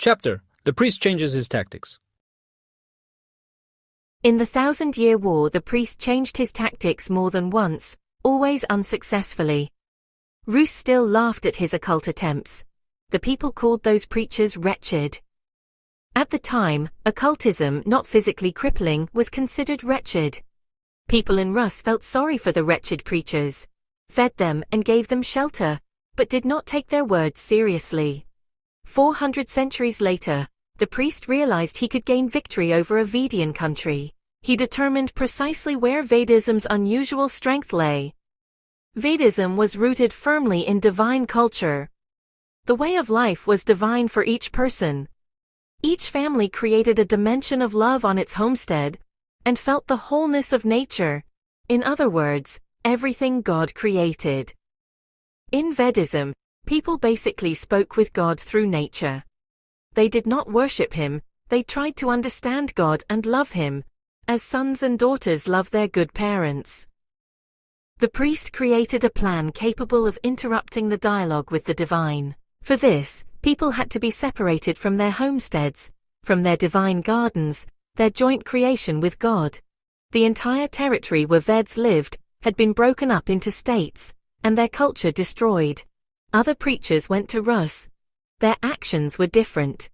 Chapter: The priest changes his tactics. In the 1,000-Year War, the priest changed his tactics more than once, always unsuccessfully. Rus still laughed at his occult attempts. The people called those preachers wretched. At the time, occultism, not physically crippling, was considered wretched. People in Rus felt sorry for the wretched preachers, fed them and gave them shelter, but did not take their words seriously. 400 centuries later, the priest realized he could gain victory over a Vedian country. He determined precisely where Vedism's unusual strength lay. Vedism was rooted firmly in divine culture. The way of life was divine for each person. Each family created a dimension of love on its homestead, and felt the wholeness of nature. In other words, everything God created. In Vedism, people basically spoke with God through nature. They did not worship Him, they tried to understand God and love Him, as sons and daughters love their good parents. The priest created a plan capable of interrupting the dialogue with the divine. For this, people had to be separated from their homesteads, from their divine gardens, their joint creation with God. The entire territory where Veds lived had been broken up into states, and their culture destroyed. Other preachers went to Rus. Their actions were different.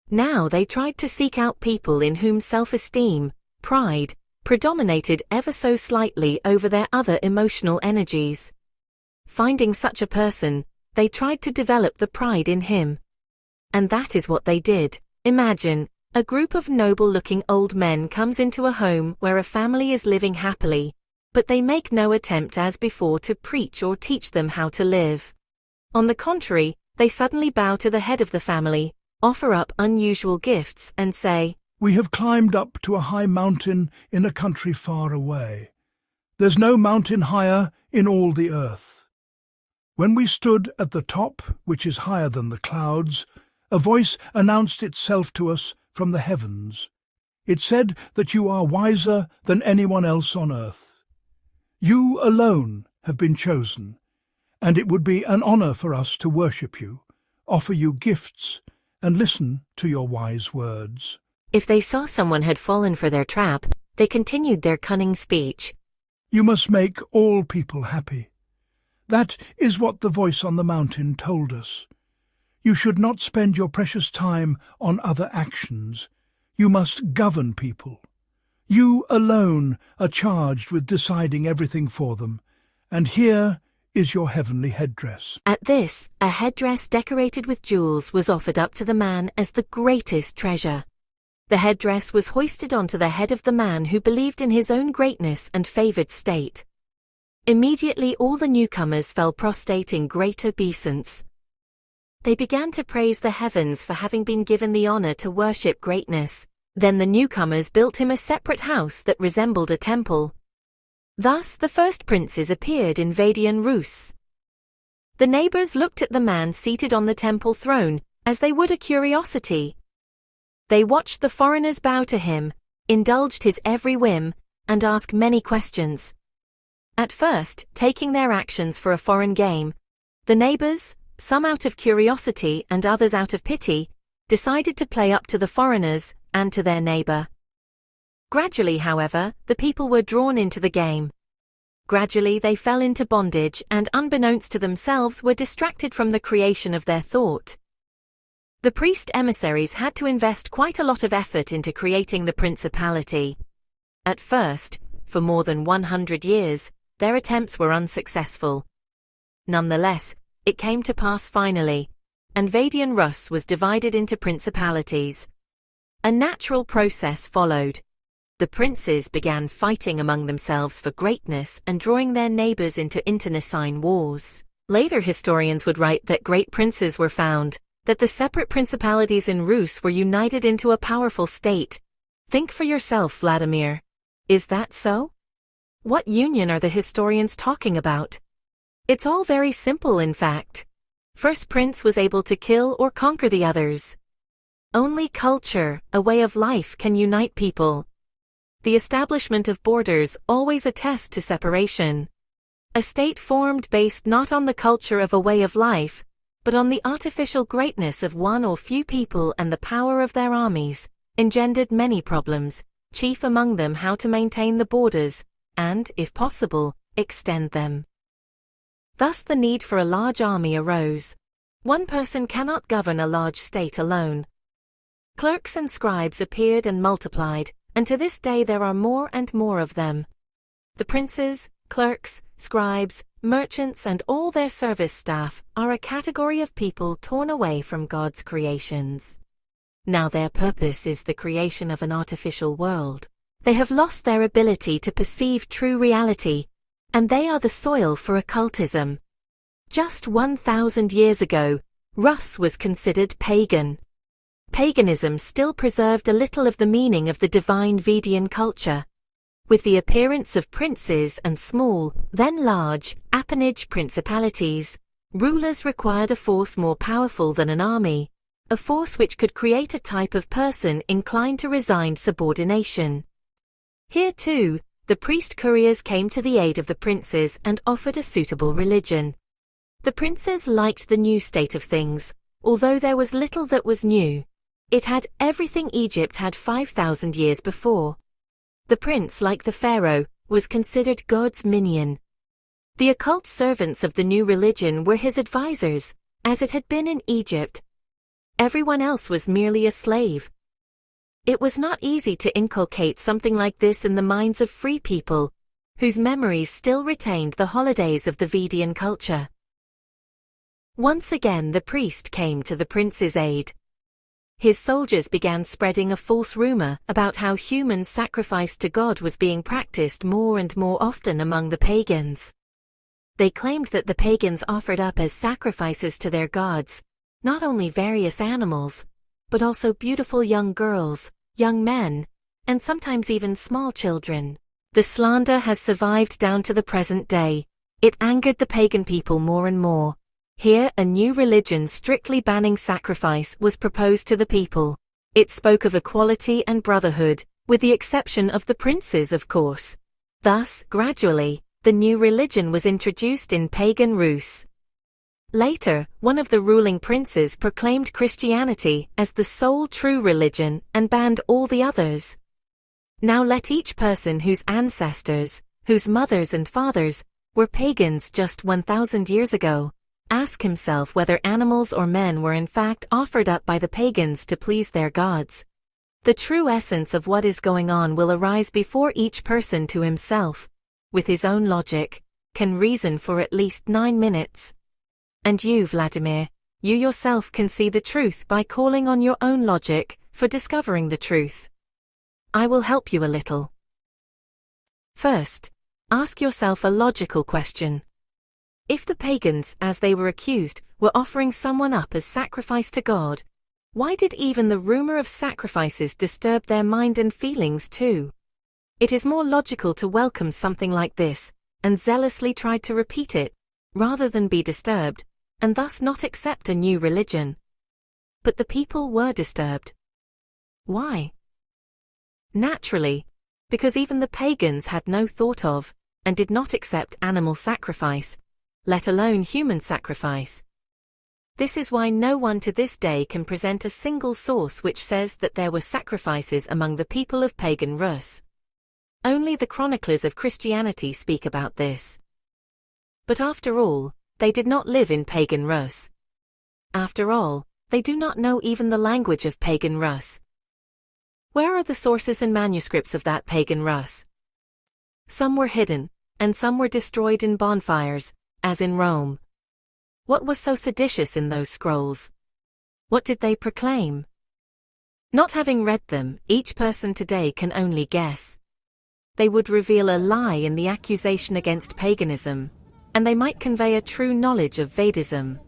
Now they tried to seek out people in whom self-esteem, pride, predominated ever so slightly over their other emotional energies. Finding such a person, they tried to develop the pride in him. And that is what they did. Imagine, a group of noble-looking old men comes into a home where a family is living happily, but they make no attempt as before to preach or teach them how to live. On the contrary, they suddenly bow to the head of the family, offer up unusual gifts, and say, "We have climbed up to a high mountain in a country far away. There's no mountain higher in all the earth. When we stood at the top, which is higher than the clouds, a voice announced itself to us from the heavens. It said that you are wiser than anyone else on earth. You alone have been chosen, and it would be an honor for us to worship you, offer you gifts, and listen to your wise words." If they saw someone had fallen for their trap, they continued their cunning speech. "You must make all people happy. That is what the voice on the mountain told us. You should not spend your precious time on other actions. You must govern people. You alone are charged with deciding everything for them, and here is your heavenly headdress." At this, a headdress decorated with jewels was offered up to the man as the greatest treasure. The headdress was hoisted onto the head of the man who believed in his own greatness and favored state. Immediately all the newcomers fell prostrate in great obeisance. They began to praise the heavens for having been given the honor to worship greatness. Then the newcomers built him a separate house that resembled a temple. Thus the first princes appeared in Vedian Rus. The neighbors looked at the man seated on the temple throne, as they would a curiosity. They watched the foreigners bow to him, indulged his every whim, and asked many questions. At first, taking their actions for a foreign game, the neighbors, some out of curiosity and others out of pity, decided to play up to the foreigners and to their neighbor. Gradually, however, the people were drawn into the game. Gradually they fell into bondage and, unbeknownst to themselves, were distracted from the creation of their thought. The priest emissaries had to invest quite a lot of effort into creating the principality. At first, for more than 100 years, their attempts were unsuccessful. Nonetheless, it came to pass finally, and Vedian Rus was divided into principalities. A natural process followed. The princes began fighting among themselves for greatness and drawing their neighbors into internecine wars. Later historians would write that great princes were found, that the separate principalities in Rus were united into a powerful state. Think for yourself, Vladimir. Is that so? What union are the historians talking about? It's all very simple, in fact. First prince was able to kill or conquer the others. Only culture, a way of life, can unite people. The establishment of borders always attests to separation. A state formed based not on the culture of a way of life, but on the artificial greatness of one or few people and the power of their armies, engendered many problems, chief among them how to maintain the borders, and, if possible, extend them. Thus the need for a large army arose. One person cannot govern a large state alone. Clerks and scribes appeared and multiplied, and to this day there are more and more of them. The princes, clerks, scribes, merchants and all their service staff are a category of people torn away from God's creations. Now their purpose is the creation of an artificial world. They have lost their ability to perceive true reality, and they are the soil for occultism. Just 1,000 years ago, Rus was considered pagan. Paganism still preserved a little of the meaning of the divine Vedian culture. With the appearance of princes and small, then large, appanage principalities, rulers required a force more powerful than an army, a force which could create a type of person inclined to resigned subordination. Here too, the priest-couriers came to the aid of the princes and offered a suitable religion. The princes liked the new state of things, although there was little that was new. It had everything Egypt had 5,000 years before. The prince, like the pharaoh, was considered God's minion. The occult servants of the new religion were his advisors, as it had been in Egypt. Everyone else was merely a slave. It was not easy to inculcate something like this in the minds of free people, whose memories still retained the holidays of the Vedian culture. Once again the priest came to the prince's aid. His soldiers began spreading a false rumor about how human sacrifice to God was being practiced more and more often among the pagans. They claimed that the pagans offered up as sacrifices to their gods, not only various animals, but also beautiful young girls, young men, and sometimes even small children. The slander has survived down to the present day. It angered the pagan people more and more. Here, a new religion strictly banning sacrifice was proposed to the people. It spoke of equality and brotherhood, with the exception of the princes, of course. Thus, gradually, the new religion was introduced in pagan Rus. Later, one of the ruling princes proclaimed Christianity as the sole true religion and banned all the others. Now let each person whose ancestors, whose mothers and fathers, were pagans just 1,000 years ago, ask himself whether animals or men were in fact offered up by the pagans to please their gods. The true essence of what is going on will arise before each person to himself, with his own logic, can reason for at least 9 minutes. And you, Vladimir, you yourself can see the truth by calling on your own logic for discovering the truth. I will help you a little. First, ask yourself a logical question. If the pagans, as they were accused, were offering someone up as sacrifice to God, why did even the rumor of sacrifices disturb their mind and feelings too? It is more logical to welcome something like this, and zealously try to repeat it, rather than be disturbed, and thus not accept a new religion. But the people were disturbed. Why? Naturally, because even the pagans had no thought of, and did not accept animal sacrifice, let alone human sacrifice. This is why no one to this day can present a single source which says that there were sacrifices among the people of pagan Rus. Only the chroniclers of Christianity speak about this. But after all, they did not live in pagan Rus. After all, they do not know even the language of pagan Rus. Where are the sources and manuscripts of that pagan Rus? Some were hidden, and some were destroyed in bonfires, as in Rome. What was so seditious in those scrolls? What did they proclaim? Not having read them, each person today can only guess. They would reveal a lie in the accusation against paganism, and they might convey a true knowledge of Vedism.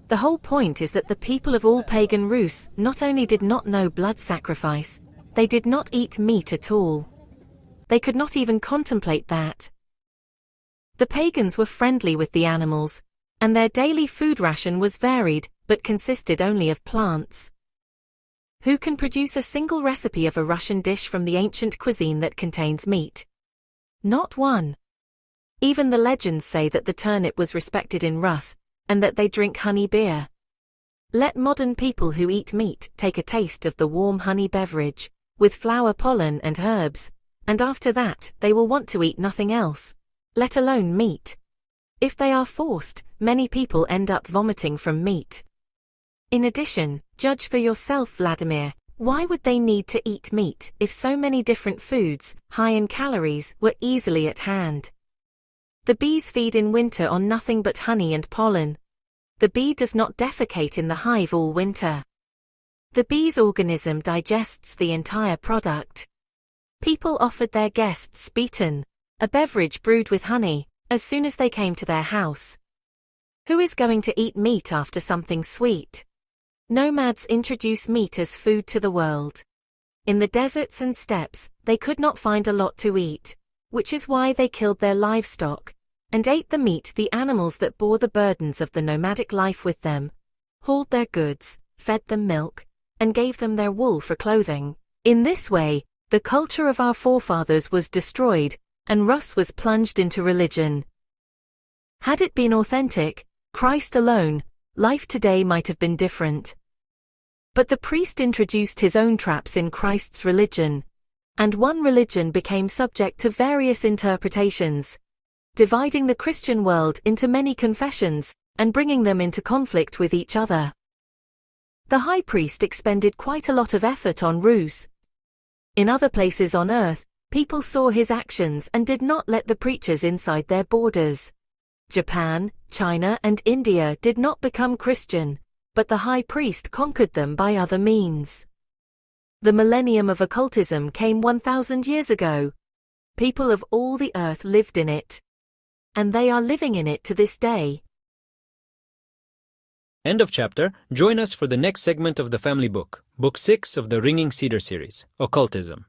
The whole point is that the people of all pagan Rus not only did not know blood sacrifice, they did not eat meat at all. They could not even contemplate that. The pagans were friendly with the animals, and their daily food ration was varied, but consisted only of plants. Who can produce a single recipe of a Russian dish from the ancient cuisine that contains meat? Not one. Even the legends say that the turnip was respected in Rus, and that they drink honey beer. Let modern people who eat meat take a taste of the warm honey beverage, with flower pollen and herbs, and after that they will want to eat nothing else, let alone meat. If they are forced, many people end up vomiting from meat. In addition, judge for yourself, Vladimir. Why would they need to eat meat if so many different foods, high in calories, were easily at hand? The bees feed in winter on nothing but honey and pollen. The bee does not defecate in the hive all winter. The bee's organism digests the entire product. People offered their guests beaten, a beverage brewed with honey, as soon as they came to their house. Who is going to eat meat after something sweet? Nomads introduce meat as food to the world. In the deserts and steppes, they could not find a lot to eat, which is why they killed their livestock, and ate the meat the animals that bore the burdens of the nomadic life with them, hauled their goods, fed them milk, and gave them their wool for clothing. In this way, the culture of our forefathers was destroyed, and Rus was plunged into religion. Had it been authentic, Christ alone, life today might have been different. But the priest introduced his own traps in Christ's religion, and one religion became subject to various interpretations, dividing the Christian world into many confessions, and bringing them into conflict with each other. The high priest expended quite a lot of effort on Rus. In other places on earth, people saw his actions and did not let the preachers inside their borders. Japan, China and India did not become Christian, but the high priest conquered them by other means. The millennium of occultism came 1,000 years ago. People of all the earth lived in it. And they are living in it to this day. End of chapter. Join us for the next segment of the family book, Book 6 of the Ringing Cedar series, Occultism.